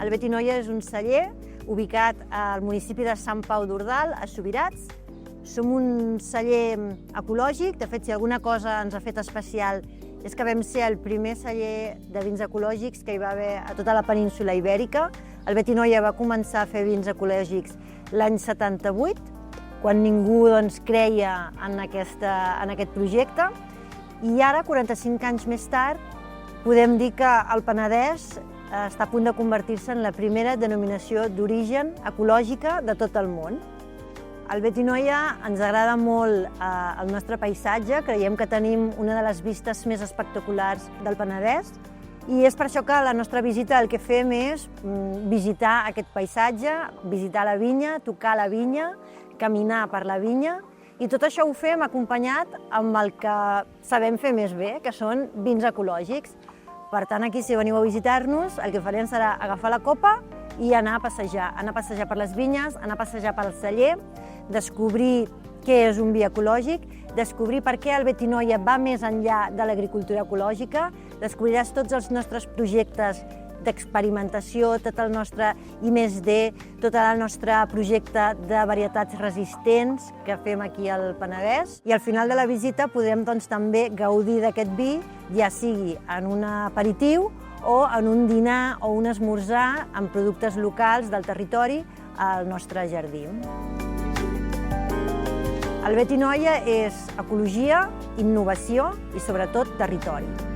El Betinoia és un celler ubicat al municipi de Sant Pau d'Ordal, a Subirats. Som un celler ecològic, de fet, si alguna cosa ens ha fet especial és que vam ser el primer celler de vins ecològics que hi va haver a tota la península ibèrica. El Betinoia va començar a fer vins ecològics l'any 78, quan ningú creia en aquest projecte. I ara, 45 anys més tard, podem dir que el Penedès està a punt de convertir-se en la primera denominació d'origen ecològica de tot el món. Al Betinoia ens agrada molt el nostre paisatge, creiem que tenim una de les vistes més espectaculars del Penedès i és per això que a la nostra visita el que fem és visitar aquest paisatge, visitar la vinya, tocar la vinya, caminar per la vinya i tot això ho fem acompanyat amb el que sabem fer més bé, que són vins ecològics. Per tant, aquí si veniu a visitar-nos, el que farem serà agafar la copa i anar a passejar per les vinyes, anar a passejar pel celler, descobrir què és un vi ecològic, descobrir per què el Betinoia va més enllà de l'agricultura ecològica, descobriràs tots els nostres projectes d'experimentació, tot el nostre I+D, tot el nostre projecte de varietats resistents que fem aquí al Penedès. I al final de la visita podrem també gaudir d'aquest vi, ja sigui en un aperitiu o en un dinar o un esmorzar amb productes locals del territori al nostre jardí. El Betinoia és ecologia, innovació i sobretot territori.